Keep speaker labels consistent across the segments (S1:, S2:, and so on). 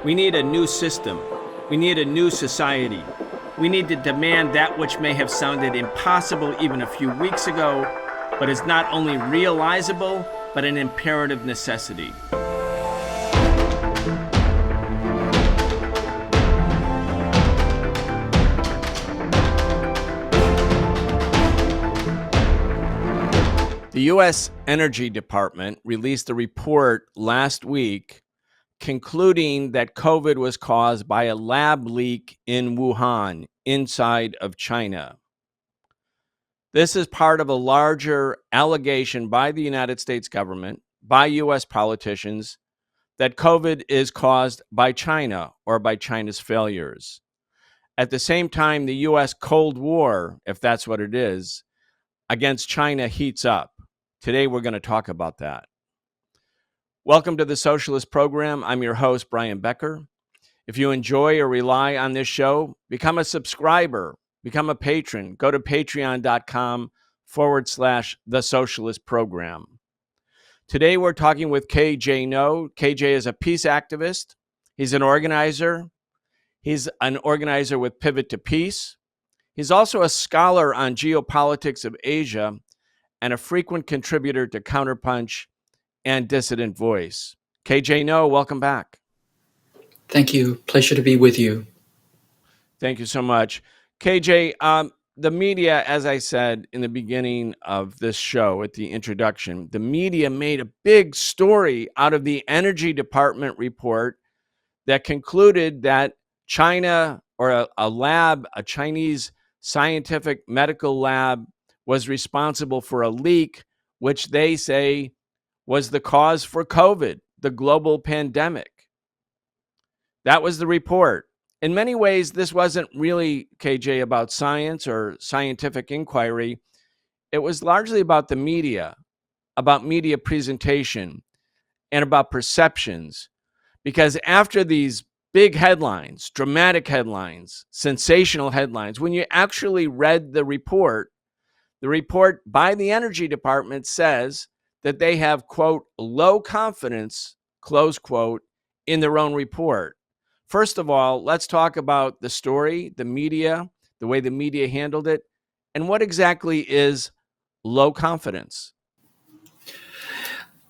S1: We need a new system. We need a new society. We need to demand that which may have sounded impossible even a few weeks ago, but is not only realizable, but an imperative necessity. The U.S. Energy Department released a report last week concluding that COVID was caused by a lab leak in Wuhan, inside of China. This is part of a larger allegation by the United States government, by U.S. politicians, that COVID is caused by China or by China's failures. At the same time, the U.S. Cold War, if that's what it is, against China heats up. Today, we're going to talk about that. Welcome to the Socialist Program. I'm your host, Brian Becker. If you enjoy or rely on this show, become a subscriber, become a patron. Go to patreon.com/The Socialist Program. Today, we're talking with KJ No. KJ is a peace activist. He's an organizer. He's an organizer with Pivot to Peace. He's also a scholar on geopolitics of Asia and a frequent contributor to Counterpunch and Dissident Voice. KJ No, welcome back.
S2: Thank you. Pleasure to be with you.
S1: Thank you so much. KJ, the media, as I said in the beginning of this show at the introduction, the media made a big story out of the Energy Department report that concluded that China or a lab, a Chinese scientific medical lab, was responsible for a leak, which they say was the cause for COVID, the global pandemic. That was the report. In many ways, this wasn't really, KJ, about science or scientific inquiry. It was largely about the media, about media presentation, and about perceptions. Because after these big headlines, dramatic headlines, sensational headlines, when you actually read the report by the Energy Department says that they have, quote, low confidence, close quote, in their own report. First of all, let's talk about the story, the media, the way the media handled it, and what exactly is low confidence.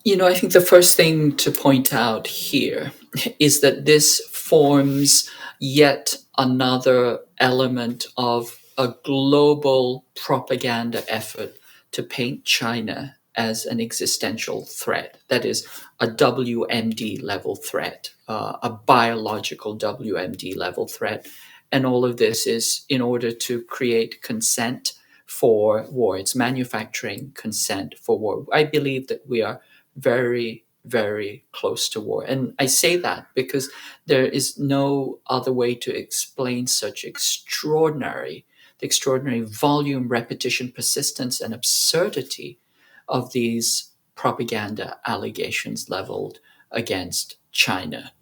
S2: I think the first thing to point out here is that this forms yet another element of a global propaganda effort to paint China as an existential threat. That is, a WMD level threat, a biological WMD level threat. And all of this is in order to create consent for war. It's manufacturing consent for war. I believe that we are very, very close to war. And I say that because there is no other way to explain such extraordinary volume, repetition, persistence, and absurdity of these propaganda allegations leveled against China.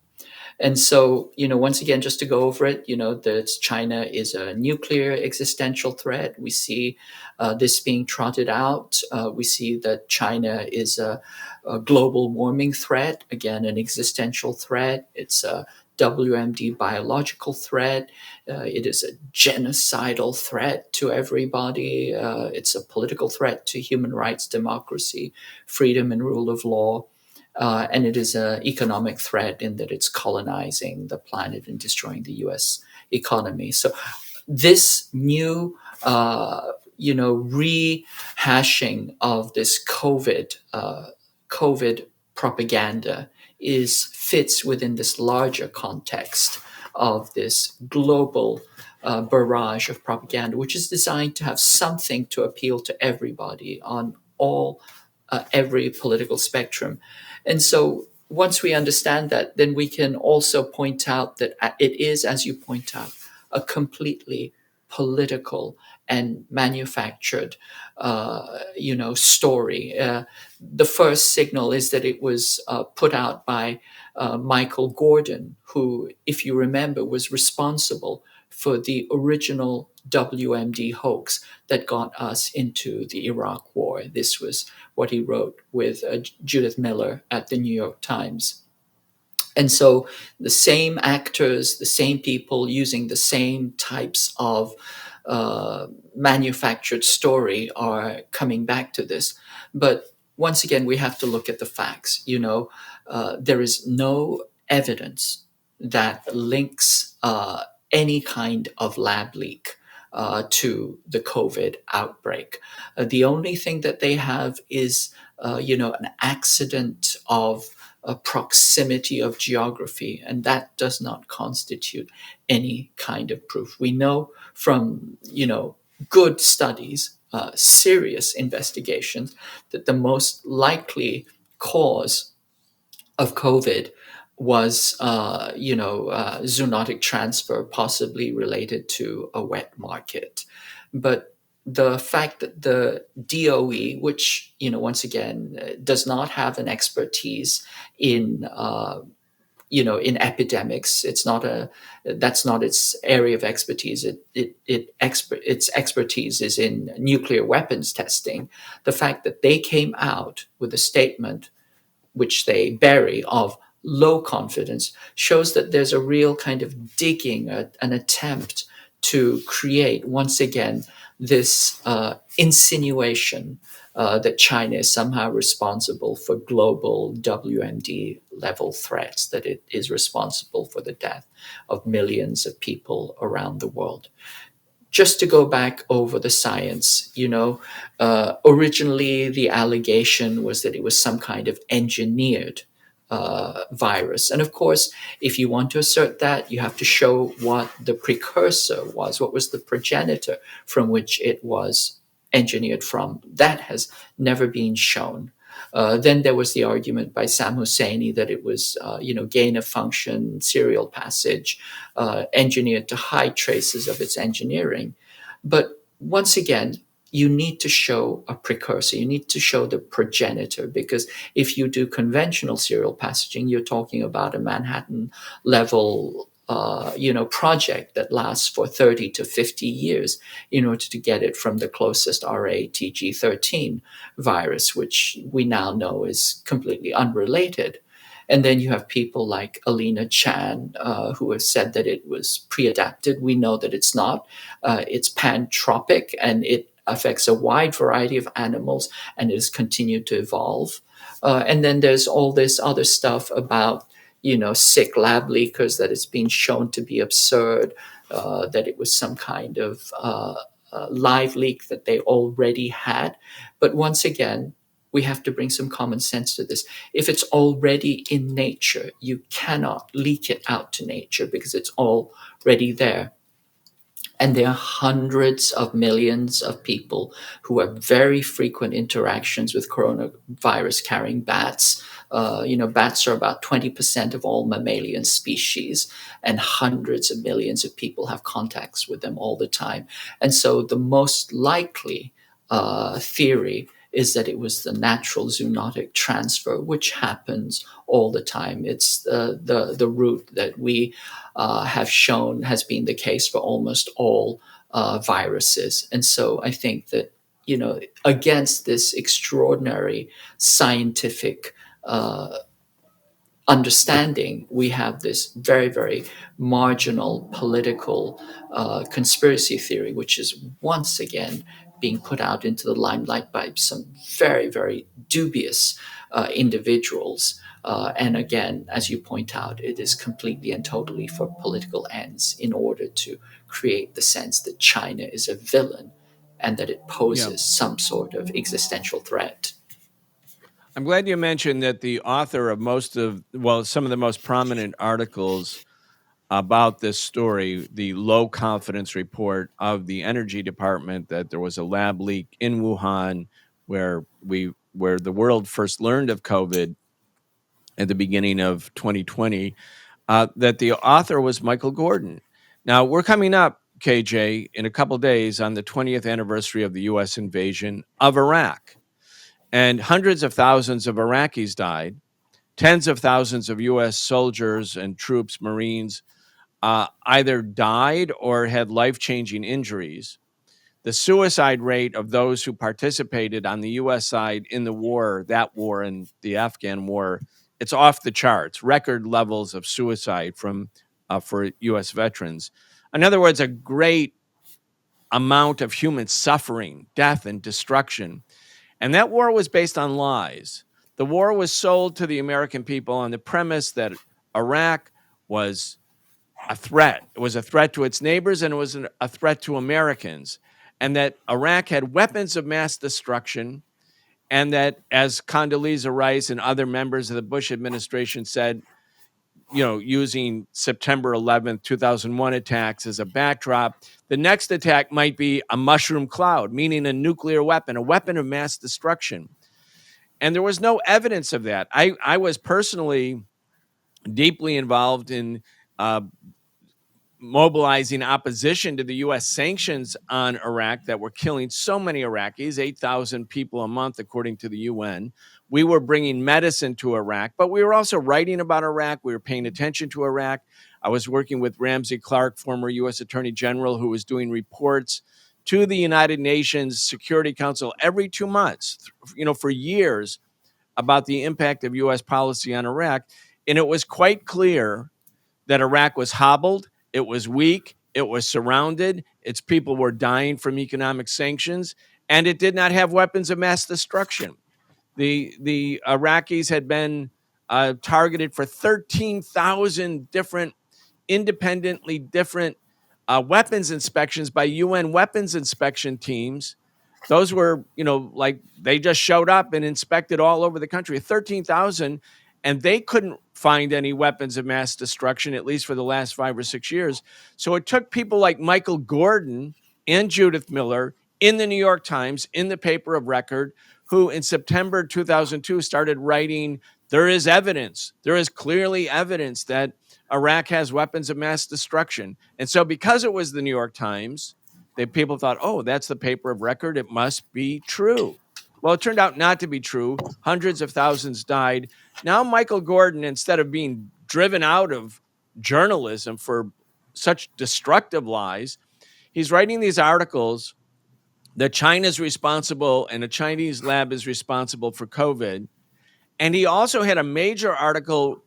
S2: And so, once again, just to go over it, that China is a nuclear existential threat. We see this being trotted out. We see that China is a global warming threat, again, an existential threat. It's a WMD biological threat. It is a genocidal threat to everybody. It's a political threat to human rights, democracy, freedom, and rule of law. And it is an economic threat in that it's colonizing the planet and destroying the U.S. economy. So this new, rehashing of this COVID propaganda fits within this larger context of this global barrage of propaganda, which is designed to have something to appeal to everybody on every political spectrum. And so once we understand that, then we can also point out that it is, as you point out, a completely political and manufactured, story. The first signal is that it was put out by Michael Gordon, who, if you remember, was responsible for the original WMD hoax that got us into the Iraq War. This was what he wrote with Judith Miller at the New York Times. And so the same actors, the same people using the same types of manufactured story are coming back to this. But once again, we have to look at the facts. There is no evidence that links any kind of lab leak to the COVID outbreak. The only thing that they have is, an accident of a proximity of geography, and that does not constitute any kind of proof. We know from good studies, serious investigations, that the most likely cause of COVID was, zoonotic transfer, possibly related to a wet market. But the fact that the DOE, which once again does not have an expertise in in epidemics, that's not its area of expertise. Its expertise is in nuclear weapons testing. The fact that they came out with a statement which they bury of low confidence shows that there's a real kind of digging, an attempt to create once again this insinuation that China is somehow responsible for global WMD level threats, that it is responsible for the death of millions of people around the world. Just to go back over the science, originally the allegation was that it was some kind of engineered virus. And of course, if you want to assert that, you have to show what the precursor was, what was the progenitor from which it was engineered from. That has never been shown. Then there was the argument by Sam Husseini that it was, gain of function, serial passage, engineered to hide traces of its engineering. But once again, you need to show a precursor. You need to show the progenitor, because if you do conventional serial passaging, you're talking about a Manhattan level project that lasts for 30 to 50 years in order to get it from the closest RATG13 virus, which we now know is completely unrelated. And then you have people like Alina Chan, who have said that it was pre-adapted. We know that it's not. It's pantropic, and it affects a wide variety of animals, and it has continued to evolve. And then there's all this other stuff about sick lab leakers, that it's been shown to be absurd, that it was some kind of live leak that they already had. But once again, we have to bring some common sense to this. If it's already in nature, you cannot leak it out to nature because it's already there. And there are hundreds of millions of people who have very frequent interactions with coronavirus carrying bats. Bats are about 20% of all mammalian species, and hundreds of millions of people have contacts with them all the time. And so the most likely theory is that it was the natural zoonotic transfer, which happens all the time. It's the route that we have shown has been the case for almost all viruses. And so I think that, against this extraordinary scientific understanding, we have this very, very marginal political conspiracy theory, which is once again being put out into the limelight by some very, very dubious individuals. And again, as you point out, it is completely and totally for political ends, in order to create the sense that China is a villain and that it
S1: Yeah.
S2: poses some sort of existential threat.
S1: I'm glad you mentioned that the author of some of the most prominent articles about this story, the low confidence report of the energy department, that there was a lab leak in Wuhan where the world first learned of COVID at the beginning of 2020, that the author was Michael Gordon. Now, we're coming up, KJ, in a couple days on the 20th anniversary of the US invasion of Iraq. And hundreds of thousands of Iraqis died. Tens of thousands of US soldiers and troops, Marines, either died or had life changing injuries. The suicide rate of those who participated on the US side in the war, that war and the Afghan war, it's off the charts, record levels of suicide from for U.S. veterans. In other words, a great amount of human suffering, death, and destruction. And that war was based on lies. The war was sold to the American people on the premise that Iraq was a threat. It was a threat to its neighbors, and it was a threat to Americans, and that Iraq had weapons of mass destruction, and that, as Condoleezza Rice and other members of the Bush administration said, using September 11th, 2001 attacks as a backdrop, the next attack might be a mushroom cloud, meaning a nuclear weapon, a weapon of mass destruction. And there was no evidence of that. I was personally deeply involved in mobilizing opposition to the U.S. sanctions on Iraq that were killing so many Iraqis, 8,000 people a month, according to the UN. We were bringing medicine to Iraq, but we were also writing about Iraq. We were paying attention to Iraq. I was working with Ramsey Clark, former U.S. Attorney General, who was doing reports to the United Nations Security Council every 2 months, for years, about the impact of U.S. policy on Iraq. And it was quite clear that Iraq was hobbled, it was weak, it was surrounded, its people were dying from economic sanctions, and it did not have weapons of mass destruction. The Iraqis had been targeted for 13,000 different, independently different weapons inspections by UN weapons inspection teams. Those were, like they just showed up and inspected all over the country, 13,000, and they couldn't find any weapons of mass destruction, at least for the last 5 or 6 years. So it took people like Michael Gordon and Judith Miller in the New York Times, in the paper of record, who in September 2002 started writing, there is evidence, there is clearly evidence that Iraq has weapons of mass destruction. And so because it was the New York Times, people thought, oh, that's the paper of record, it must be true. Well, it turned out not to be true. Hundreds of thousands died. Now Michael Gordon, instead of being driven out of journalism for such destructive lies, he's writing these articles that China's responsible and a Chinese lab is responsible for COVID. And he also had a major article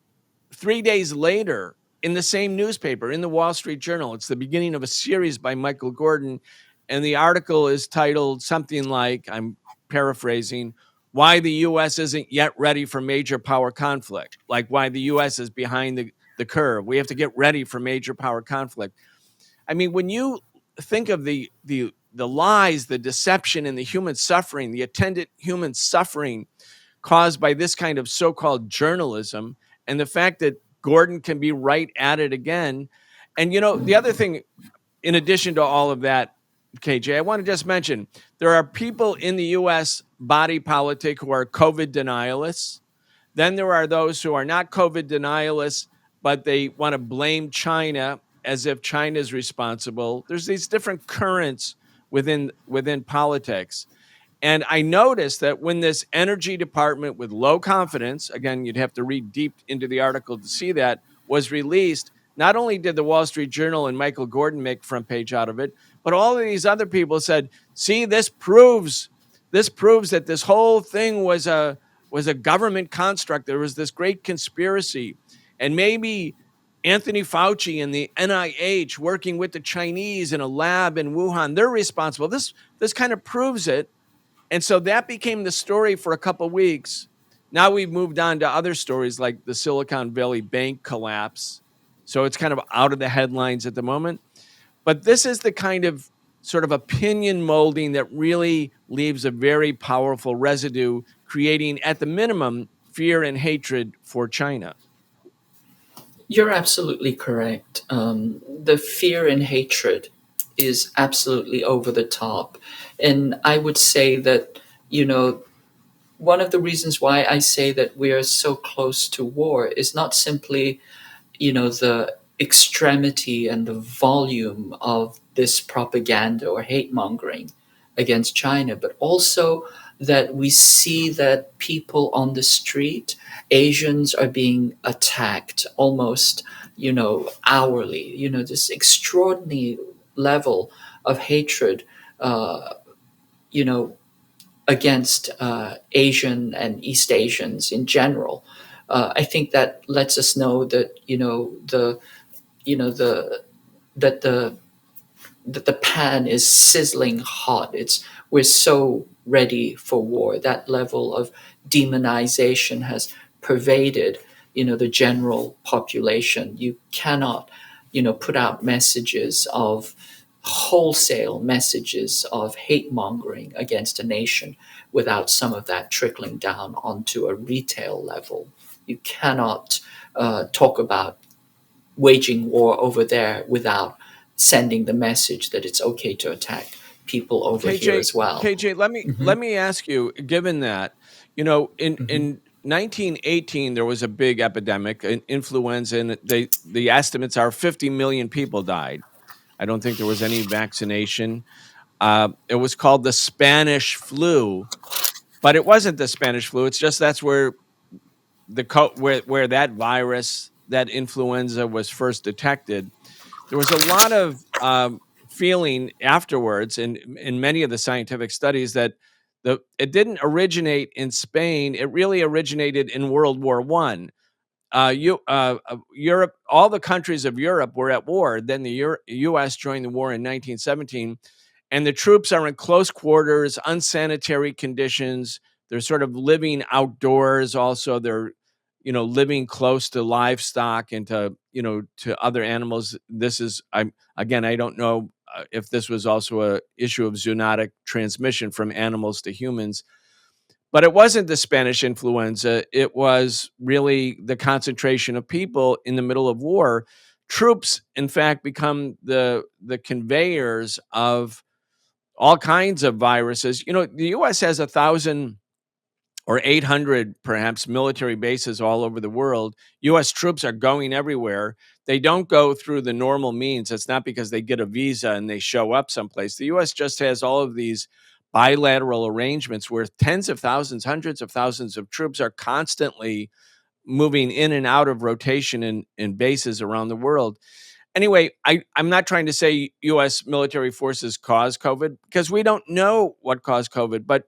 S1: 3 days later in the same newspaper, in the Wall Street Journal. It's the beginning of a series by Michael Gordon. And the article is titled something like, I'm paraphrasing, why the U.S. isn't yet ready for major power conflict, like why the U.S. is behind the curve. We have to get ready for major power conflict. I mean, when you think of the lies, the deception, and the human suffering, the attendant human suffering caused by this kind of so-called journalism, and the fact that Gordon can be right at it again. And, the other thing, in addition to all of that, KJ, I want to just mention, there are people in the U.S. body politic who are COVID denialists. Then there are those who are not COVID denialists, but they want to blame China as if China is responsible. There's these different currents within politics. And I noticed that when this energy department with low confidence, again, you'd have to read deep into the article to see that, was released, not only did the Wall Street Journal and Michael Gordon make front page out of it, but all of these other people said, see, this proves that this whole thing was a government construct. There was this great conspiracy. And maybe Anthony Fauci and the NIH working with the Chinese in a lab in Wuhan, they're responsible. This kind of proves it. And so that became the story for a couple of weeks. Now we've moved on to other stories like the Silicon Valley Bank collapse. So it's kind of out of the headlines at the moment. But this is the kind of sort of opinion molding that really leaves a very powerful residue, creating, at the minimum, fear and hatred for China.
S2: You're absolutely correct. The fear and hatred is absolutely over the top. And I would say that, one of the reasons why I say that we are so close to war is not simply, the extremity and the volume of this propaganda or hate mongering against China, but also that we see that people on the street, Asians are being attacked almost, hourly, this extraordinary level of hatred, you know, against Asian and East Asians in general. I think that lets us know that you know the that the pan is sizzling hot. We're so ready for war. That level of demonization has pervaded, the general population. You cannot, put out messages of wholesale messages of hate mongering against a nation without some of that trickling down onto a retail level. You cannot talk about waging war over there without sending the message that it's okay to attack people over here
S1: KJ,
S2: as well.
S1: KJ,
S2: Hmm.
S1: let me ask you, given that,
S2: Hmm.
S1: in 1918 there was a big epidemic, influenza, and the estimates are 50 million people died. I don't think there was any vaccination. It was called the Spanish flu, but it wasn't the Spanish flu. It's just that's where where that virus, that influenza was first detected. There was a lot of feeling afterwards in many of the scientific studies that it didn't originate in Spain. It really originated in World War One. Europe, all the countries of Europe were at war. Then the U.S. joined the war in 1917, and the troops are in close quarters, unsanitary conditions. They're sort of living outdoors. Also, they're living close to livestock and to to other animals. This is I don't know if this was also a issue of zoonotic transmission from animals to humans, but it wasn't the Spanish influenza. It was really the concentration of people in the middle of war. Troops, in fact, become the conveyors of all kinds of viruses. The U.S. has 1,000 or 800 perhaps military bases all over the world. US troops are going everywhere. They don't go through the normal means. It's not because they get a visa and they show up someplace. The US just has all of these bilateral arrangements where tens of thousands, hundreds of thousands of troops are constantly moving in and out of rotation in bases around the world. Anyway, I'm not trying to say US military forces caused COVID because we don't know what caused COVID, but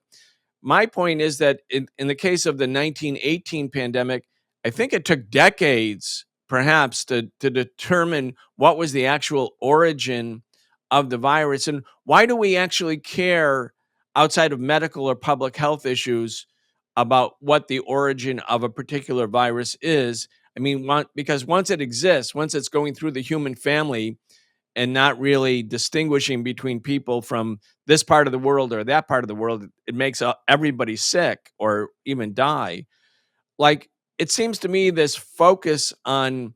S1: my point is that in the case of the 1918 pandemic, I think it took decades, perhaps, to determine what was the actual origin of the virus. And why do we actually care outside of medical or public health issues about what the origin of a particular virus is? I mean, because once it exists, once it's going through the human family, and not really distinguishing between people from this part of the world or that part of the world, it makes everybody sick or even die. Like, it seems to me this focus on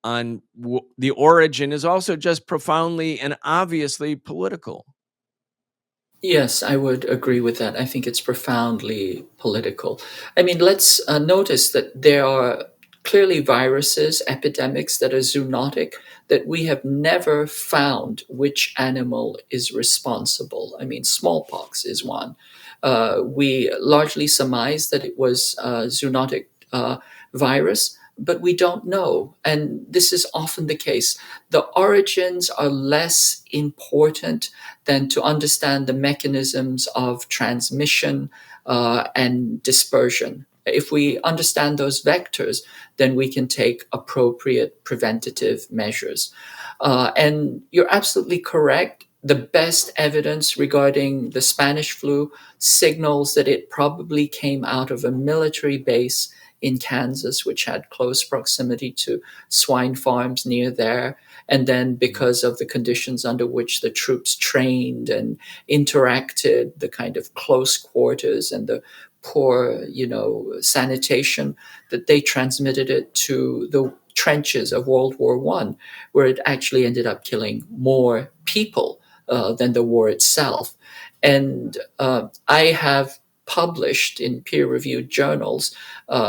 S1: the origin is also just profoundly and obviously political.
S2: Yes, I would agree with that. I think it's profoundly political. I mean, let's notice that there are clearly viruses, epidemics that are zoonotic, that we have never found which animal is responsible. I mean, smallpox is one. We largely surmise that it was a zoonotic virus, but we don't know. And this is often the case. The origins are less important than to understand the mechanisms of transmission and dispersion. If we understand those vectors, then we can take appropriate preventative measures. And you're absolutely correct. The best evidence regarding the Spanish flu signals that it probably came out of a military base in Kansas, which had close proximity to swine farms near there. And then, because of the conditions under which the troops trained and interacted, the kind of close quarters and the poor, sanitation, that they transmitted it to the trenches of World War One, where it actually ended up killing more people than the war itself. And I have published in peer-reviewed journals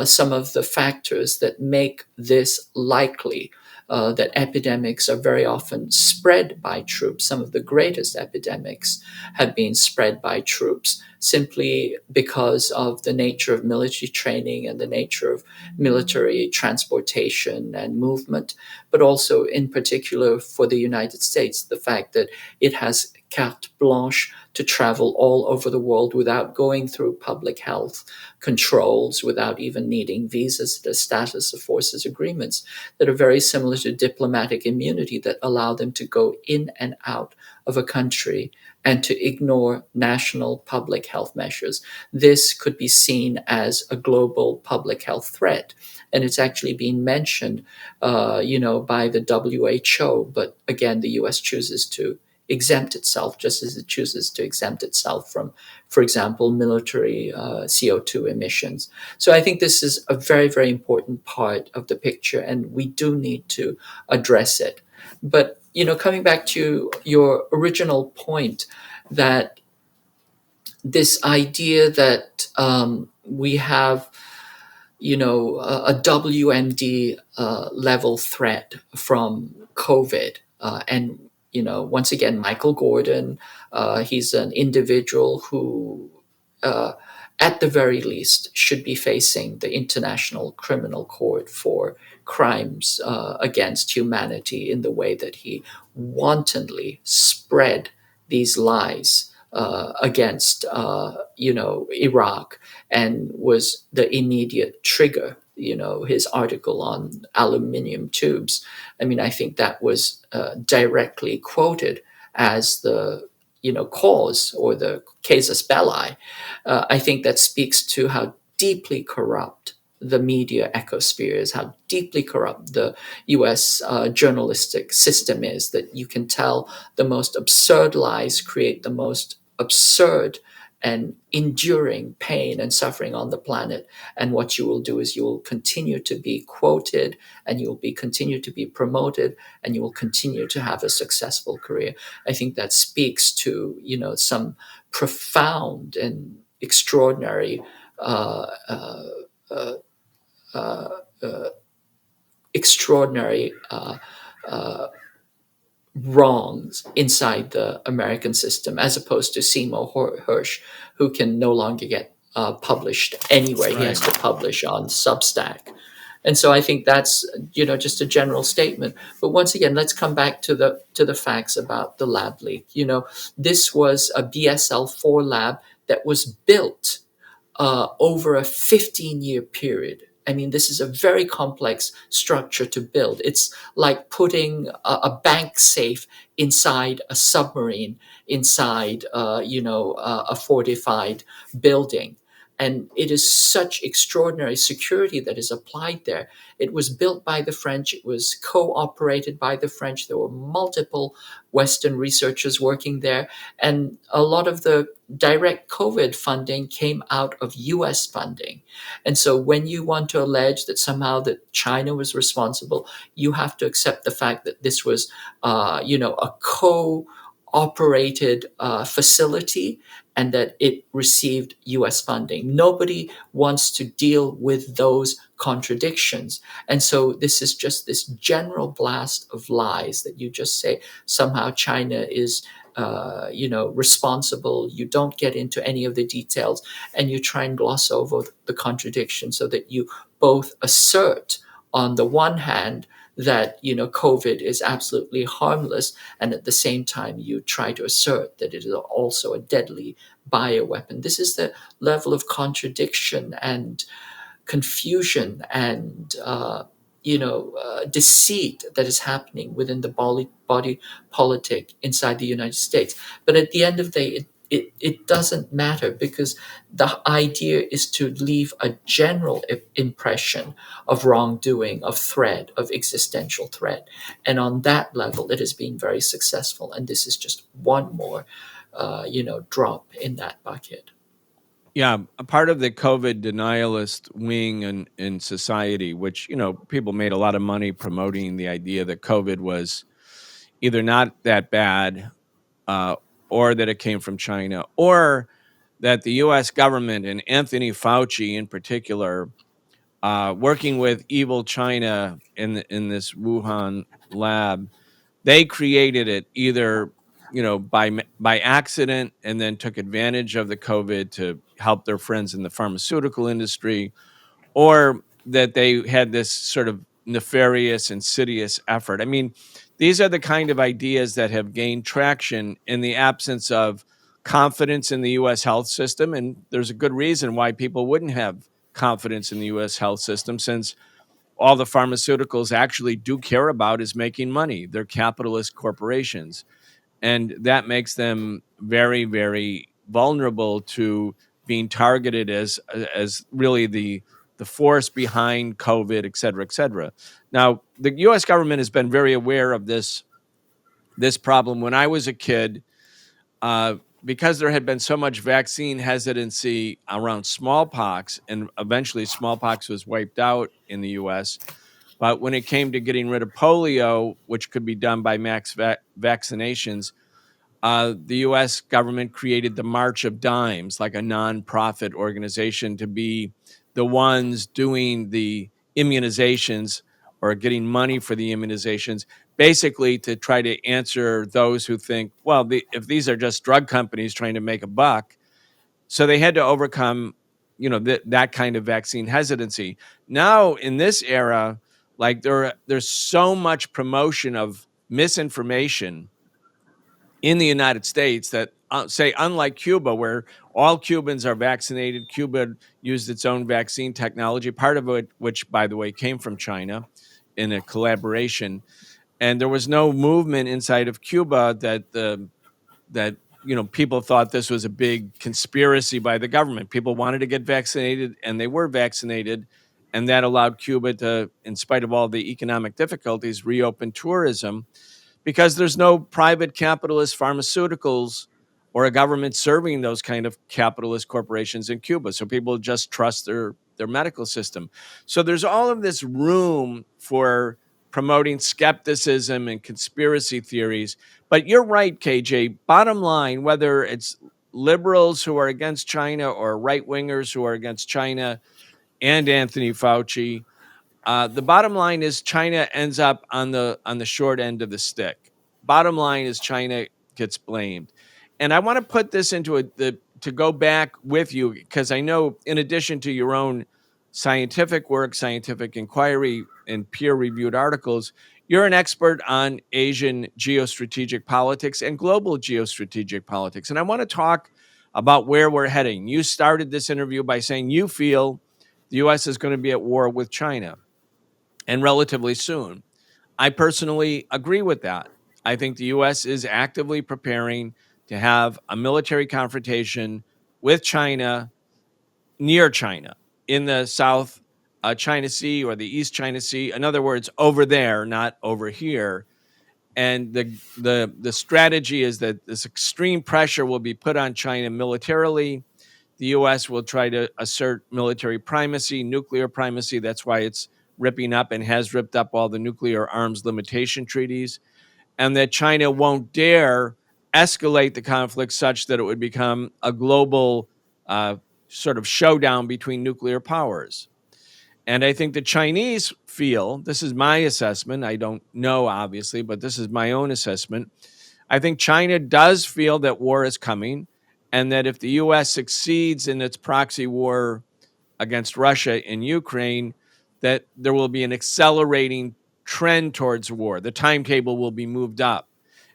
S2: some of the factors that make this likely. That epidemics are very often spread by troops. Some of the greatest epidemics have been spread by troops simply because of the nature of military training and the nature of military transportation and movement, but also in particular for the United States, the fact that it has carte blanche to travel all over the world without going through public health controls, without even needing visas, the status of forces agreements that are very similar to diplomatic immunity that allow them to go in and out of a country and to ignore national public health measures. This could be seen as a global public health threat. And it's actually been mentioned, by the WHO. But again, the US chooses to exempt itself, just as it chooses to exempt itself from, for example, military CO2 emissions. So I think this is a very, very important part of the picture, and we do need to address it. But coming back to your original point, that this idea that we have a WMD level threat from COVID. And, once again, Michael Gordon, he's an individual who, uh, at the very least, should be facing the International Criminal Court for crimes against humanity in the way that he wantonly spread these lies against, Iraq, and was the immediate trigger. His article on aluminium tubes. I mean, I think that was directly quoted as the cause or the casus belli. I think that speaks to how deeply corrupt the media ecosphere is, how deeply corrupt the US journalistic system is, that you can tell the most absurd lies create the most absurd and enduring pain and suffering on the planet. And what you will do is you will continue to be quoted, and you will be continue to be promoted, and you will continue to have a successful career. I think that speaks to some profound and extraordinary uh, uh, uh, uh, uh, extraordinary uh, wrongs inside the American system, as opposed to Seymour Hersh, who can no longer get published anywhere. He has
S1: Right.
S2: to publish on Substack. And so I think that's just a general statement. But once again, let's come back to the facts about the lab leak. This was a BSL-4 lab that was built over a 15-year period. I mean, this is a very complex structure to build. It's like putting a bank safe inside a submarine, inside, a fortified building. And it is such extraordinary security that is applied there. It was built by the French. It was co-operated by the French. There were multiple Western researchers working there. And a lot of the direct COVID funding came out of US funding. And so when you want to allege that somehow that China was responsible, you have to accept the fact that this was, a co-operated facility, and that it received US funding. Nobody wants to deal with those contradictions. And so this is just this general blast of lies that you just say somehow China is responsible. You don't get into any of the details, and you try and gloss over the contradiction, so that you both assert, on the one hand, that COVID is absolutely harmless, and at the same time you try to assert that it is also a deadly bioweapon. This is the level of contradiction and confusion and deceit that is happening within the body politic inside the United States. But at the end of the day, it doesn't matter, because the idea is to leave a general impression of wrongdoing, of threat, of existential threat. And on that level, it has been very successful. And this is just one more, drop in that bucket.
S1: Yeah, a part of the COVID denialist wing in society, which, people made a lot of money promoting the idea that COVID was either not that bad, uh, or that it came from China, or that the US government and Anthony Fauci in particular, working with evil China in this Wuhan lab, they created it either, by accident, and then took advantage of the COVID to help their friends in the pharmaceutical industry, or that they had this sort of nefarious, insidious effort. I mean, These are the kind of ideas that have gained traction in the absence of confidence in the US health system. And there's a good reason why people wouldn't have confidence in the US health system, since all the pharmaceuticals actually do care about is making money. They're capitalist corporations. And that makes them very, very vulnerable to being targeted as really the force behind COVID, et cetera, et cetera. Now, the US government has been very aware of this problem. When I was a kid, uh, because there had been so much vaccine hesitancy around smallpox, and eventually smallpox was wiped out in the US. But when it came to getting rid of polio, which could be done by max vaccinations, the US government created the March of Dimes, like a nonprofit organization, to be the ones doing the immunizations or getting money for the immunizations, basically to try to answer those who think, well, if these are just drug companies trying to make a buck. So they had to overcome, that kind of vaccine hesitancy. Now in this era, like there's so much promotion of misinformation in the United States that, say, unlike Cuba, where all Cubans are vaccinated, Cuba used its own vaccine technology, part of it, which, by the way, came from China in a collaboration. And there was no movement inside of Cuba that people thought this was a big conspiracy by the government. People wanted to get vaccinated, and they were vaccinated, and that allowed Cuba to, in spite of all the economic difficulties, reopen tourism, because there's no private capitalist pharmaceuticals or a government serving those kind of capitalist corporations in Cuba. So people just trust their medical system. So there's all of this room for promoting skepticism and conspiracy theories. But you're right, KJ. Bottom line, whether it's liberals who are against China or right wingers who are against China and Anthony Fauci, the bottom line is China ends up on the short end of the stick. Bottom line is China gets blamed, and I want to put this into to go back with you, because I know, in addition to your own scientific work, scientific inquiry, and peer-reviewed articles, you're an expert on Asian geostrategic politics and global geostrategic politics, and I want to talk about where we're heading. You started this interview by saying you feel the U.S. is going to be at war with China, and relatively soon. I personally agree with that. I think the US is actively preparing to have a military confrontation with China, near China, in the South China Sea or the East China Sea. In other words, over there, not over here. And the strategy is that this extreme pressure will be put on China militarily. The US will try to assert military primacy, nuclear primacy. That's why it's ripping up and has ripped up all the nuclear arms limitation treaties. And that China won't dare escalate the conflict such that it would become a global uh, sort of showdown between nuclear powers. And I think the Chinese feel, this is my assessment, I don't know, obviously, but this is my own assessment. I think China does feel that war is coming, and that if the US succeeds in its proxy war against Russia in Ukraine, that there will be an accelerating trend towards war. The timetable will be moved up.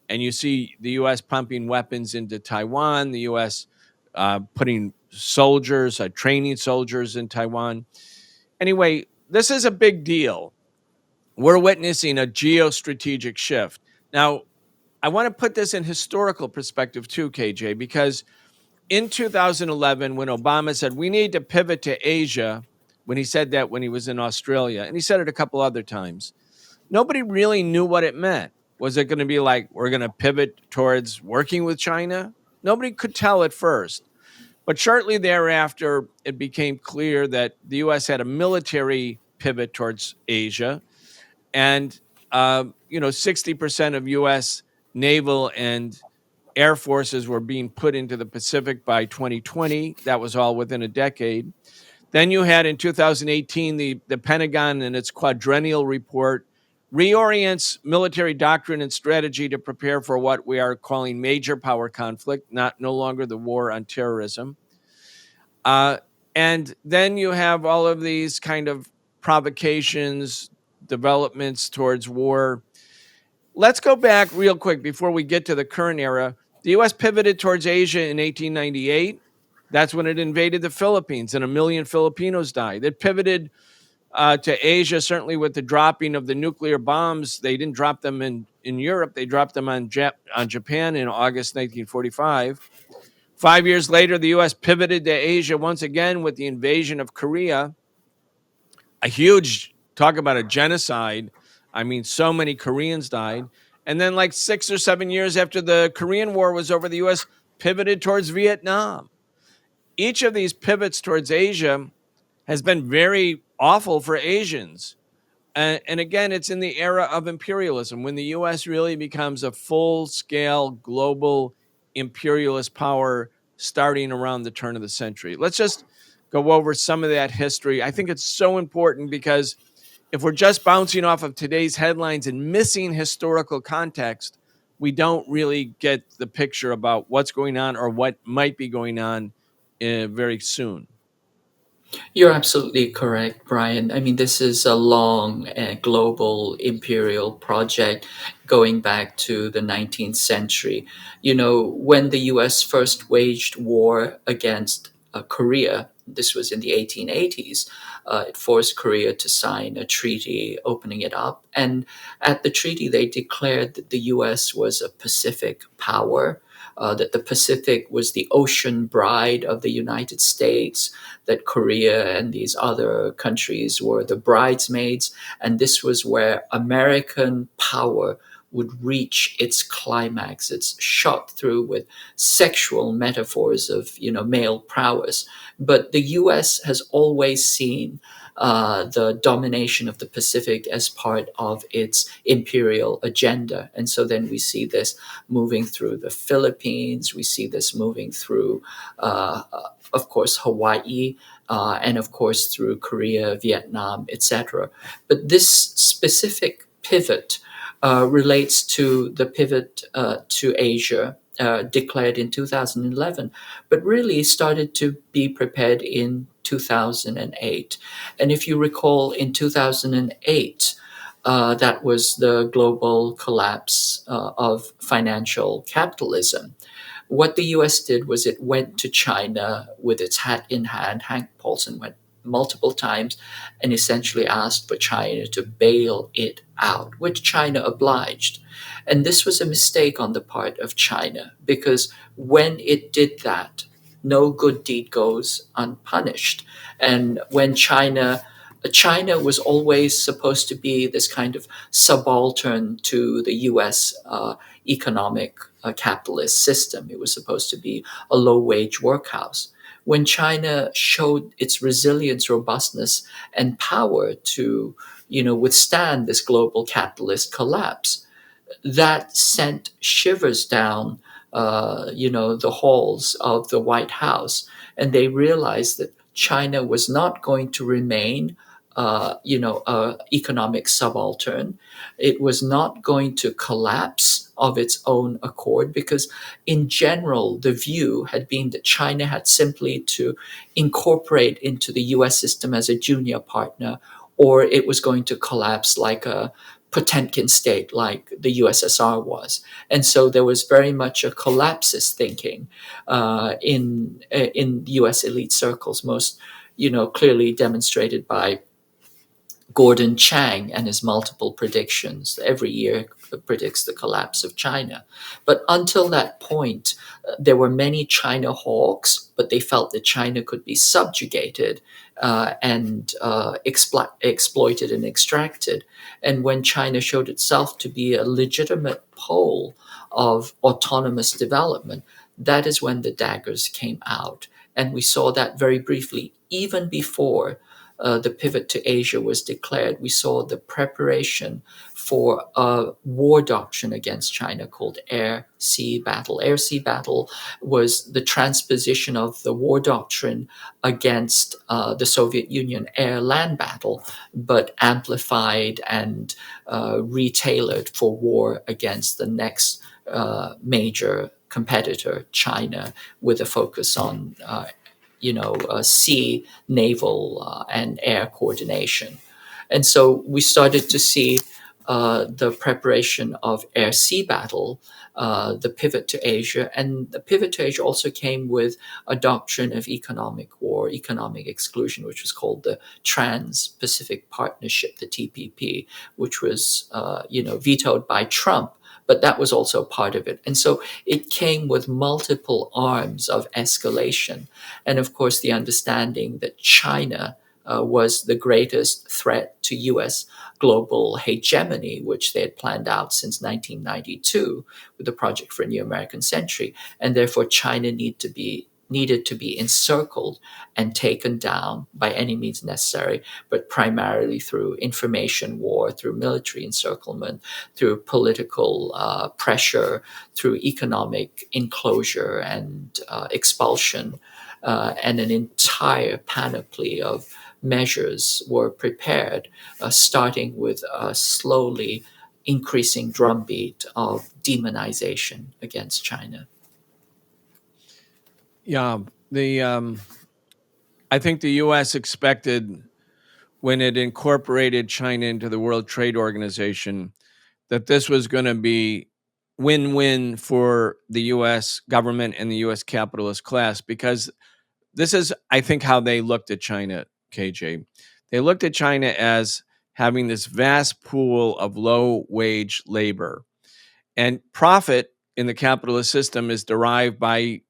S1: And you see the US pumping weapons into Taiwan, the US putting soldiers, training soldiers in Taiwan. Anyway, this is a big deal. We're witnessing a geostrategic shift. Now, I want to put this in historical perspective too, KJ, because in 2011, when Obama said we need to pivot to Asia, when he said that when he was in Australia, and he said it a couple other times, nobody really knew what it meant. Was it going to be like we're going to pivot towards working with China? Nobody could tell at first. But shortly thereafter, it became clear that the US had a military pivot towards Asia. And, 60% of US naval and air forces were being put into the Pacific by 2020. That was all within a decade. Then you had in 2018, the Pentagon in its quadrennial report reorients military doctrine and strategy to prepare for what we are calling major power conflict, not no longer the war on terrorism. And then you have all of these kind of provocations, developments towards war. Let's go back real quick before we get to the current era. The US pivoted towards Asia in 1898. That's when it invaded the Philippines and a million Filipinos died. It pivoted to Asia, certainly with the dropping of the nuclear bombs. They didn't drop them in Europe, they dropped them on Japan in August 1945. 5 years later, the US pivoted to Asia once again with the invasion of Korea. A huge talk about a genocide. I mean, so many Koreans died. And then, like 6 or 7 years after the Korean War was over, the US pivoted towards Vietnam. Each of these pivots towards Asia has been very awful for Asians. And again, it's in the era of imperialism when the US really becomes a full scale global imperialist power starting around the turn of the century. Let's just go over some of that history. I think it's so important because if we're just bouncing off of today's headlines and missing historical context, we don't really get the picture about what's going on or what might be going on very soon.
S2: You're absolutely correct, Brian. I mean, this is a long global imperial project going back to the 19th century. You know, when the US first waged war against Korea, this was in the 1880s, it forced Korea to sign a treaty opening it up. And at the treaty, they declared that the US was a Pacific power. That the Pacific was the ocean bride of the United States, that Korea and these other countries were the bridesmaids. And this was where American power would reach its climax. It's shot through with sexual metaphors of, male prowess. But the US has always seen the domination of the Pacific as part of its imperial agenda. And so then we see this moving through the Philippines, we see this moving through, of course, Hawaii, and of course through Korea, Vietnam, etc. But this specific pivot relates to the pivot to Asia. Declared in 2011, but really started to be prepared in 2008. And if you recall, in 2008, that was the global collapse of financial capitalism. What the US did was it went to China with its hat in hand. Hank Paulson went multiple times and essentially asked for China to bail it out, which China obliged. And this was a mistake on the part of China because when it did that, no good deed goes unpunished. And when China was always supposed to be this kind of subaltern to the US economic capitalist system. It was supposed to be a low wage workhouse. When China showed its resilience, robustness, and power to withstand this global capitalist collapse, that sent shivers down the halls of the White House. And they realized that China was not going to remain economic subaltern. It was not going to collapse of its own accord because, in general, the view had been that China had simply to incorporate into the US system as a junior partner, or it was going to collapse like a Potemkin state, like the USSR was. And so there was very much a collapsist thinking in US elite circles, most clearly demonstrated by Gordon Chang and his multiple predictions. Every year predicts the collapse of China. But until that point, there were many China hawks, but they felt that China could be subjugated and exploited and extracted. And when China showed itself to be a legitimate pole of autonomous development, that is when the daggers came out. And we saw that very briefly, even before the pivot to Asia was declared. We saw the preparation for a war doctrine against China called air-sea battle. Air-sea battle was the transposition of the war doctrine against the Soviet Union air-land battle, but amplified and retailored for war against the next major competitor, China, with a focus on sea, naval, and air coordination. And so we started to see the preparation of air-sea battle, the pivot to Asia, and the pivot to Asia also came with a doctrine of economic war, economic exclusion, which was called the Trans-Pacific Partnership, the TPP, which was vetoed by Trump. But that was also part of it. And so it came with multiple arms of escalation. And of course, the understanding that China was the greatest threat to US global hegemony, which they had planned out since 1992 with the Project for a New American Century. And therefore, China needed to be encircled and taken down by any means necessary, but primarily through information war, through military encirclement, through political pressure, through economic enclosure and expulsion, and an entire panoply of measures were prepared, starting with a slowly increasing drumbeat of demonization against China.
S1: Yeah, I think the U.S. expected when it incorporated China into the World Trade Organization that this was going to be win-win for the U.S. government and the U.S. capitalist class, because this is, I think, how they looked at China, KJ. They looked at China as having this vast pool of low-wage labor. And profit in the capitalist system is derived by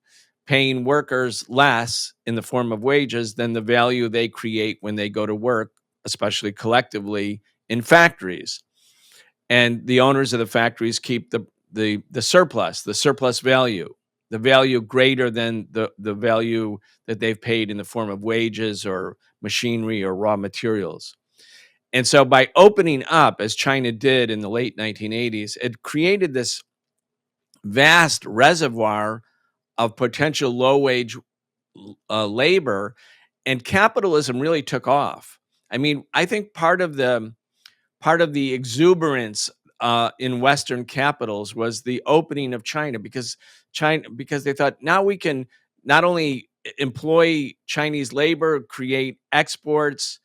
S1: paying workers less in the form of wages than the value they create when they go to work, especially collectively in factories. And the owners of the factories keep the surplus value, the value greater than the value that they've paid in the form of wages or machinery or raw materials. And so by opening up, as China did in the late 1980s, it created this vast reservoir of potential low wage labor, and capitalism really took off. I mean, I think part of the exuberance in Western capitals was the opening of because they thought now we can not only employ Chinese labor, create exports,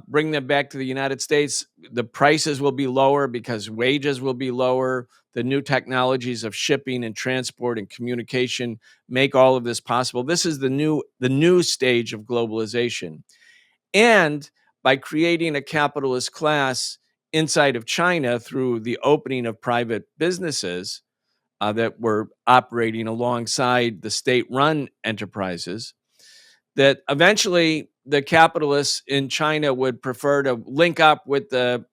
S1: bring them back to the United States. The prices will be lower because wages will be lower. The new technologies of shipping and transport and communication make all of this possible. This is the new stage of globalization. And by creating a capitalist class inside of China through the opening of private businesses that were operating alongside the state-run enterprises, that eventually the capitalists in China would prefer to link up with the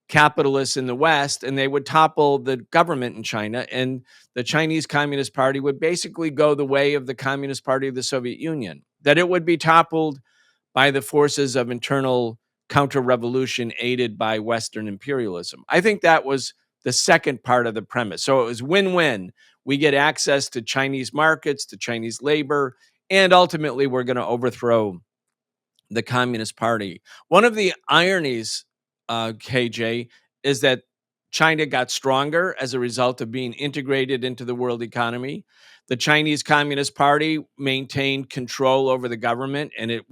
S1: capitalists in the West, and they would topple the government in China. And the Chinese Communist Party would basically go the way of the Communist Party of the Soviet Union, that it would be toppled by the forces of internal counter-revolution aided by Western imperialism. I think that was the second part of the premise. So it was win-win. We get access to Chinese markets, to Chinese labor, and ultimately we're going to overthrow the Communist Party. One of the ironies, KJ, is that China got stronger as a result of being integrated into the world economy. The Chinese Communist Party maintained control over the government, and it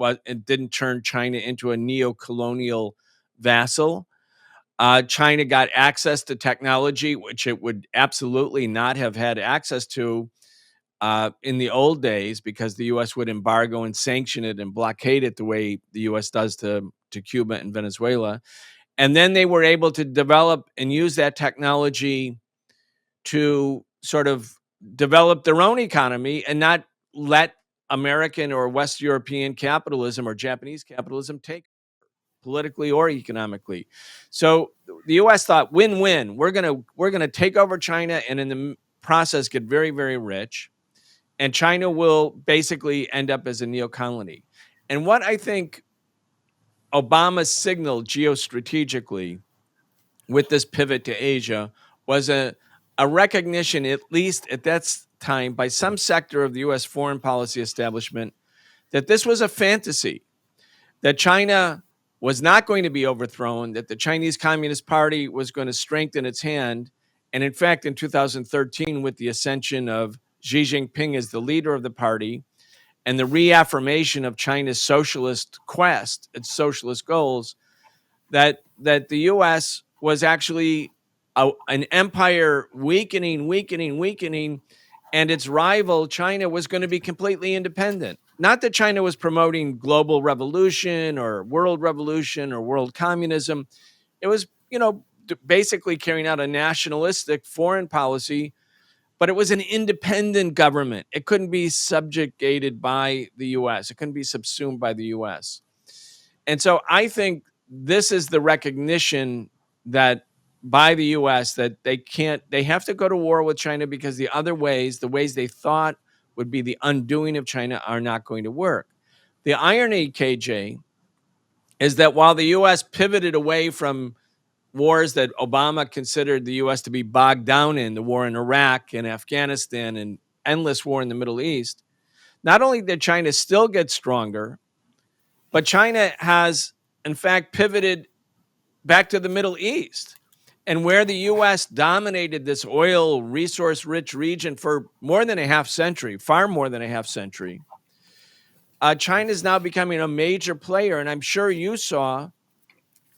S1: didn't turn China into a neo-colonial vassal. China got access to technology, which it would absolutely not have had access to in the old days, because the U.S. would embargo and sanction it and blockade it the way the U.S. does to Cuba and Venezuela. And then they were able to develop and use that technology to sort of develop their own economy and not let American or West European capitalism or Japanese capitalism take politically or economically. So the U.S. thought win-win. We're gonna take over China and in the process get very, very rich, and China will basically end up as a neo-colony. And what I think Obama signaled geostrategically with this pivot to Asia was a recognition, at least at that time, by some sector of the U.S. foreign policy establishment, that this was a fantasy, that China was not going to be overthrown, that the Chinese Communist Party was going to strengthen its hand. And in fact, in 2013, with the ascension of Xi Jinping as the leader of the party and the reaffirmation of China's socialist quest, its socialist goals, that the U.S. was actually an empire weakening, weakening, weakening, and its rival, China, was going to be completely independent. Not that China was promoting global revolution or world revolution or world communism. It was, basically carrying out a nationalistic foreign policy, but it was an independent government. It couldn't be subjugated by the US, it couldn't be subsumed by the US. And so I think this is the recognition that by the US that they have to go to war with China because the other ways, the ways they thought would be the undoing of China, are not going to work. The irony, KJ, is that while the US pivoted away from wars that Obama considered the US to be bogged down in, the war in Iraq and Afghanistan and endless war in the Middle East, not only did China still get stronger, but China has, in fact, pivoted back to the Middle East. And where the US dominated this oil resource rich region for more than a half century, far more than a half century, China is now becoming a major player. And I'm sure you saw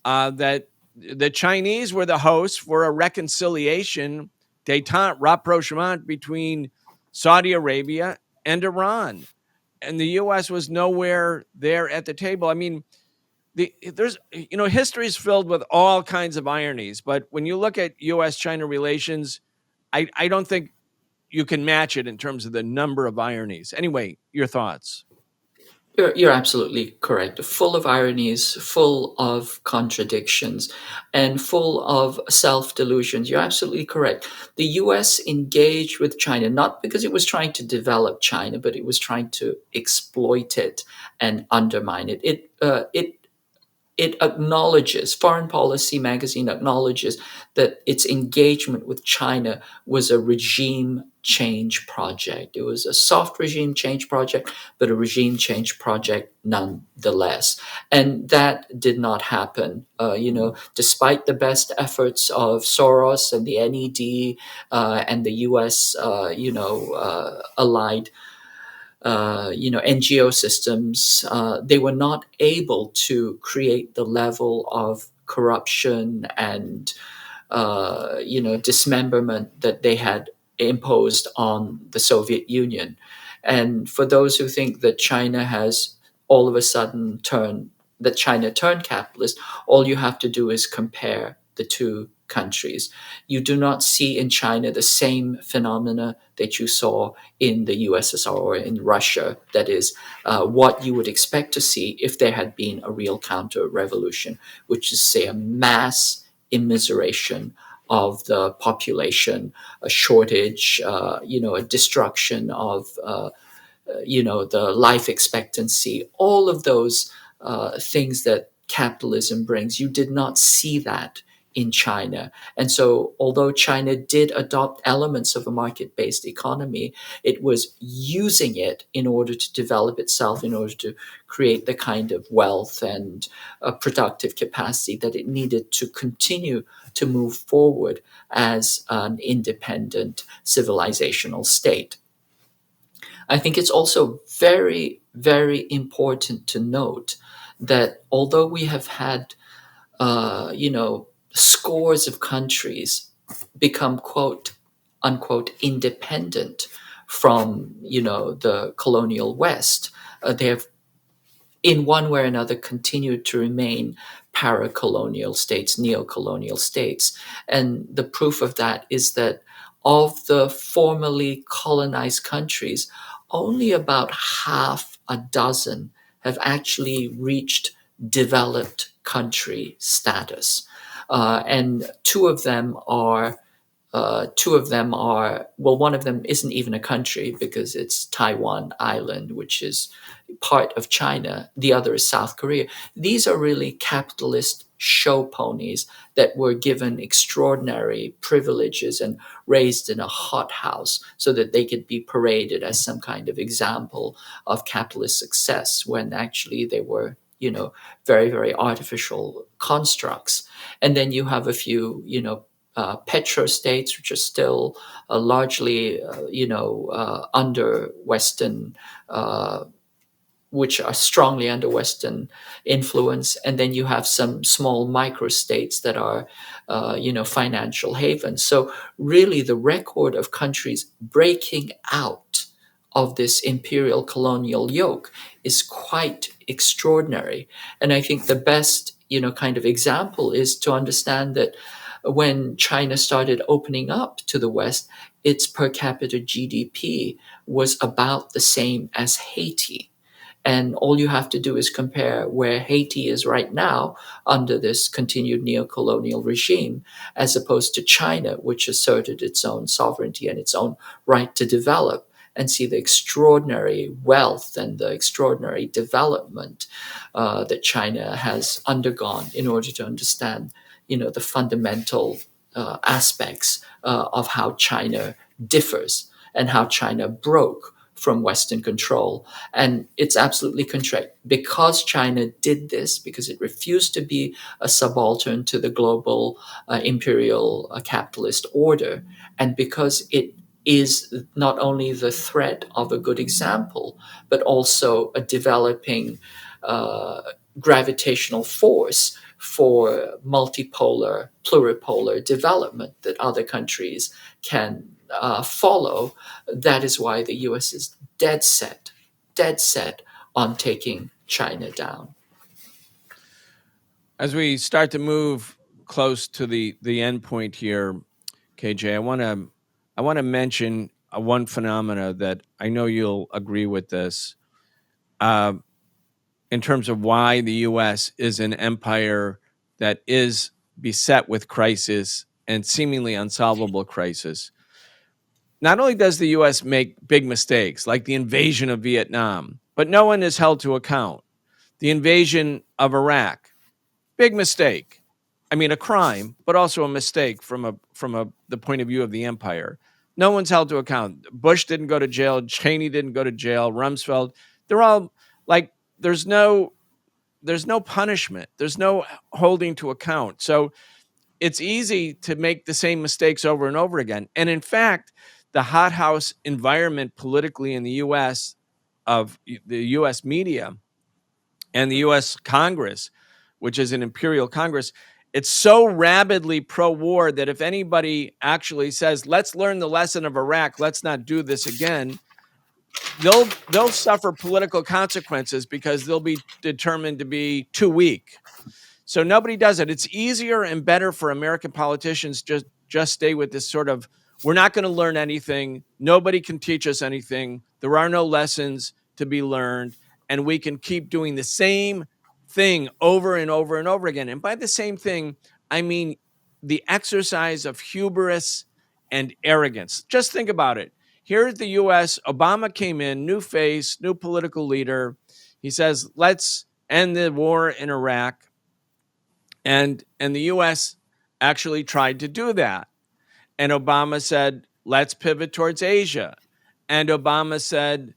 S1: that the Chinese were the hosts for a reconciliation, détente rapprochement, between Saudi Arabia and Iran. And the US was nowhere there at the table. I mean, history is filled with all kinds of ironies, but when you look at US China relations, I don't think you can match it in terms of the number of ironies. Anyway, your thoughts.
S2: You're absolutely correct. Full of ironies, full of contradictions, and full of self delusions. You're absolutely correct. The US engaged with China not because it was trying to develop China, but it was trying to exploit it and undermine it. It acknowledges, Foreign Policy magazine acknowledges that its engagement with China was a regime change project. It was a soft regime change project, but a regime change project nonetheless. And that did not happen. Despite the best efforts of Soros and the NED and the US, allied NGO systems, they were not able to create the level of corruption and dismemberment that they had imposed on the Soviet Union. And for those who think that China has all of a sudden China turned capitalist, all you have to do is compare the two countries. You do not see in China the same phenomena that you saw in the USSR or in Russia. That is what you would expect to see if there had been a real counter revolution, which is, say, a mass immiseration of the population, a shortage, a destruction of, the life expectancy, all of those things that capitalism brings. You did not see that in China. And so, although China did adopt elements of a market based economy, it was using it in order to develop itself, in order to create the kind of wealth and productive capacity that it needed to continue to move forward as an independent civilizational state. I think it's also very, very important to note that although we have had, scores of countries become quote unquote independent from, the colonial West, they have in one way or another continued to remain para-colonial states, neo-colonial states. And the proof of that is that of the formerly colonized countries, only about half a dozen have actually reached developed country status. And one of them isn't even a country because it's Taiwan Island, which is part of China. The other is South Korea. These are really capitalist show ponies that were given extraordinary privileges and raised in a hothouse so that they could be paraded as some kind of example of capitalist success when actually they were, very, very artificial constructs. And then you have a few, petrostates, which are still largely, under Western which are strongly under Western influence, and then you have some small microstates that are, financial havens. So really, the record of countries breaking out of this imperial colonial yoke is quite extraordinary. And I think the best, kind of example is to understand that when China started opening up to the West, its per capita GDP was about the same as Haiti. And all you have to do is compare where Haiti is right now under this continued neo-colonial regime, as opposed to China, which asserted its own sovereignty and its own right to develop, and see the extraordinary wealth and the extraordinary development that China has undergone in order to understand, the fundamental aspects of how China differs and how China broke from Western control. And it's absolutely correct. Because China did this, because it refused to be a subaltern to the global imperial capitalist order, and because it is not only the threat of a good example, but also a developing uh, gravitational force for multipolar, pluripolar development that other countries can follow. That is why the US is dead set on taking China down.
S1: As we start to move close to the end point here, KJ, I want to mention one phenomena that I know you'll agree with this, uh, in terms of why the U.S. is an empire that is beset with crisis and seemingly unsolvable crisis. Not only does the U.S. make big mistakes, like the invasion of Vietnam, but no one is held to account. The invasion of Iraq, big mistake. I mean, a crime, but also a mistake from the point of view of the empire. No one's held to account. Bush didn't go to jail. Cheney didn't go to jail. Rumsfeld. They're all like, there's no punishment. There's no holding to account. So it's easy to make the same mistakes over and over again. And in fact, the hothouse environment politically in the U.S. of the U.S. media and the U.S. Congress, which is an imperial Congress, it's so rabidly pro-war that if anybody actually says, "Let's learn the lesson of Iraq, let's not do this again," they'll suffer political consequences because they'll be determined to be too weak. So nobody does it. It's easier and better for American politicians just stay with this sort of, we're not going to learn anything. Nobody can teach us anything. There are no lessons to be learned, and we can keep doing the same thing over and over and over again. And by the same thing, I mean the exercise of hubris and arrogance. Just think about it. Here at the US, Obama came in, new face, new political leader. He says, "Let's end the war in Iraq." And the US actually tried to do that. And Obama said, "Let's pivot towards Asia." And Obama said,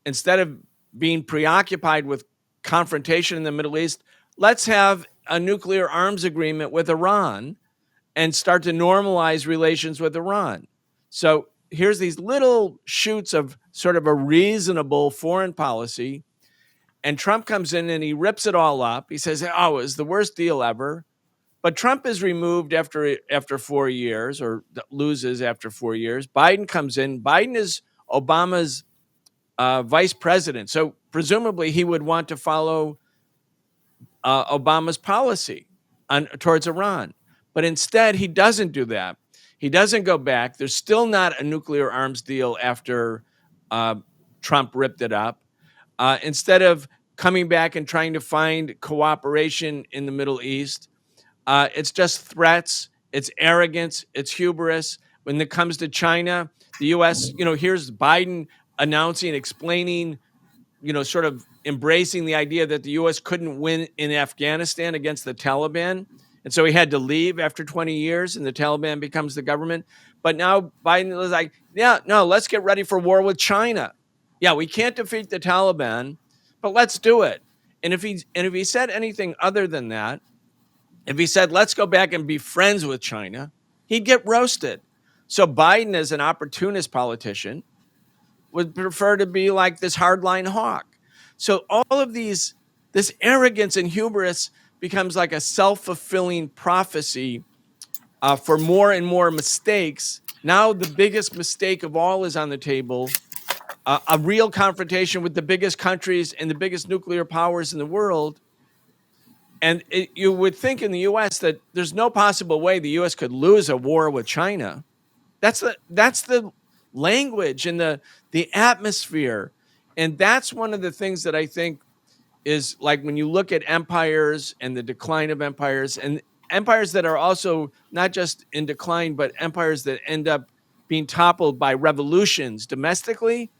S1: instead of being preoccupied with confrontation in the Middle East, let's have a nuclear arms agreement with Iran and start to normalize relations with Iran. So here's these little shoots of sort of a reasonable foreign policy. And Trump comes in and he rips it all up. He says, "Oh, it was the worst deal ever." But Trump is removed after 4 years, or loses after 4 years. Biden comes in. Biden is Obama's vice president, so presumably he would want to follow Obama's policy towards Iran. But instead, he doesn't do that. He doesn't go back. There's still not a nuclear arms deal after uh, Trump ripped it up. Instead of coming back and trying to find cooperation in the Middle East, it's just threats, it's arrogance, it's hubris. When it comes to China, the U.S., here's Biden announcing, explaining, sort of embracing the idea that the U.S. couldn't win in Afghanistan against the Taliban. And so he had to leave after 20 years and the Taliban becomes the government. But now Biden was like, yeah, no, let's get ready for war with China. Yeah, we can't defeat the Taliban, but let's do it. And if he said anything other than that, if he said, let's go back and be friends with China, he'd get roasted. So Biden, as an opportunist politician, would prefer to be like this hardline hawk. So all of this arrogance and hubris becomes like a self-fulfilling prophecy for more and more mistakes. Now the biggest mistake of all is on the table, a real confrontation with the biggest countries and the biggest nuclear powers in the world. And you would think in the U.S. that there's no possible way the U.S. could lose a war with China. That's the language and the atmosphere, and that's one of the things that I think is, like, when you look at empires and the decline of empires, and empires that are also not just in decline, but empires that end up being toppled by revolutions domestically.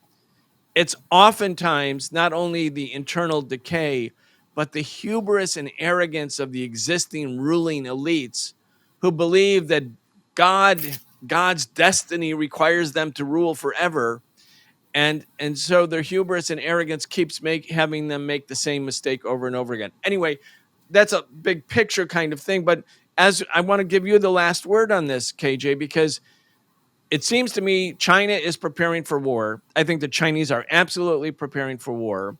S1: It's oftentimes not only the internal decay, but the hubris and arrogance of the existing ruling elites who believe that God's destiny requires them to rule forever. And so their hubris and arrogance keeps having them make the same mistake over and over again. Anyway, that's a big picture kind of thing. But as I want to give you the last word on this, KJ, because it seems to me China is preparing for war. I think the Chinese are absolutely preparing for war.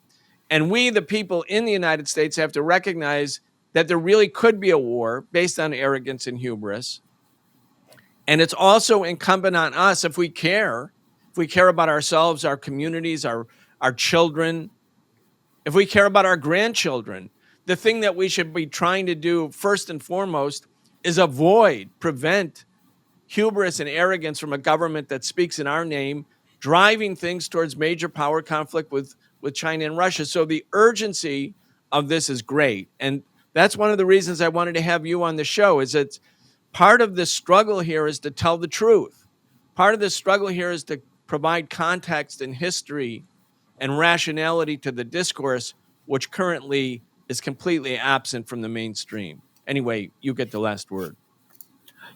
S1: And we, the people in the United States, have to recognize that there really could be a war based on arrogance and hubris. And it's also incumbent on us, if we care about ourselves, our communities, our children, if we care about our grandchildren, the thing that we should be trying to do first and foremost is prevent hubris and arrogance from a government that speaks in our name, driving things towards major power conflict with China and Russia. So the urgency of this is great. And that's one of the reasons I wanted to have you on the show, is that part of the struggle here is to tell the truth. Part of the struggle here is to provide context and history and rationality to the discourse, which currently is completely absent from the mainstream. Anyway, you get the last word.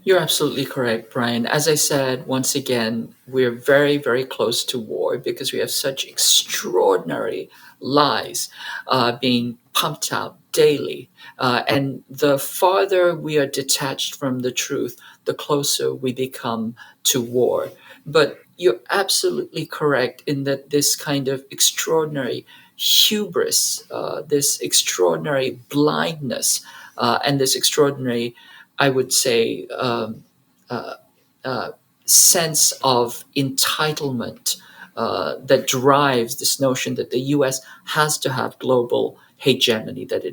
S2: You're absolutely correct, Brian. As I said, once again, we're very, very close to war because we have such extraordinary lies being pumped out daily. And the farther we are detached from the truth, the closer we become to war. But you're absolutely correct in that this kind of extraordinary hubris, this extraordinary blindness, and this extraordinary, I would say, uh, uh, sense of entitlement that drives this notion that the U.S. has to have global hegemony. That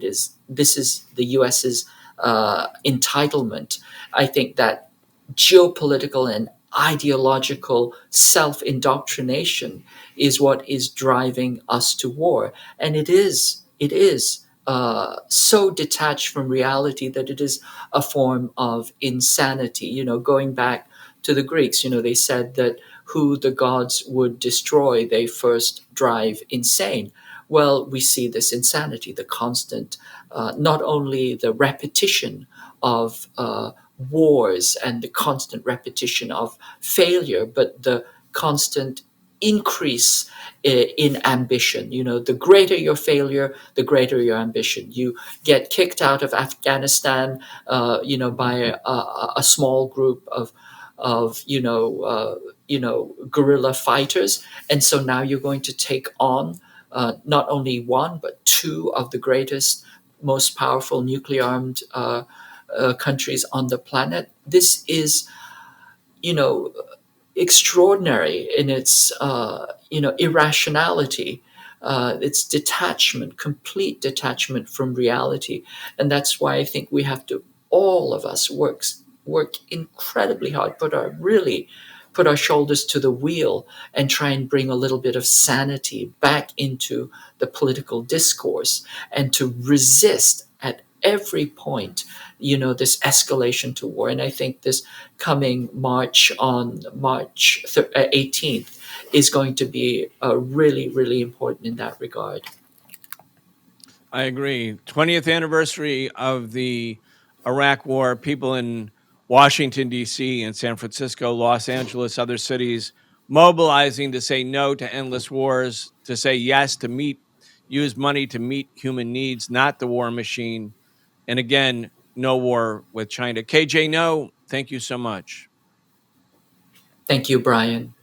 S2: this is the U.S.'s entitlement. I think that geopolitical and ideological self indoctrination is what is driving us to war, and it is so detached from reality that it is a form of insanity. Going back to the Greeks, they said that who the gods would destroy, they first drive insane. Well, we see this insanity, the constant, not only the repetition of wars and the constant repetition of failure, but the constant increase in ambition. The greater your failure, the greater your ambition. You get kicked out of Afghanistan, by a small group of guerrilla fighters, and so now you're going to take on not only one but two of the greatest, most powerful nuclear armed countries on the planet. This is, you know, extraordinary in its, irrationality, its detachment, complete detachment from reality, and that's why I think we have to, all of us, work incredibly hard, put our shoulders to the wheel and try and bring a little bit of sanity back into the political discourse and to resist at every point, this escalation to war. And I think this coming March 18th is going to be really, really important in that regard.
S1: I agree. 20th anniversary of the Iraq War. People in Washington, D.C., and San Francisco, Los Angeles, other cities mobilizing to say no to endless wars, to say yes to use money to meet human needs, not the war machine. And again, no war with China. KJ, no, thank you so much.
S2: Thank you, Brian.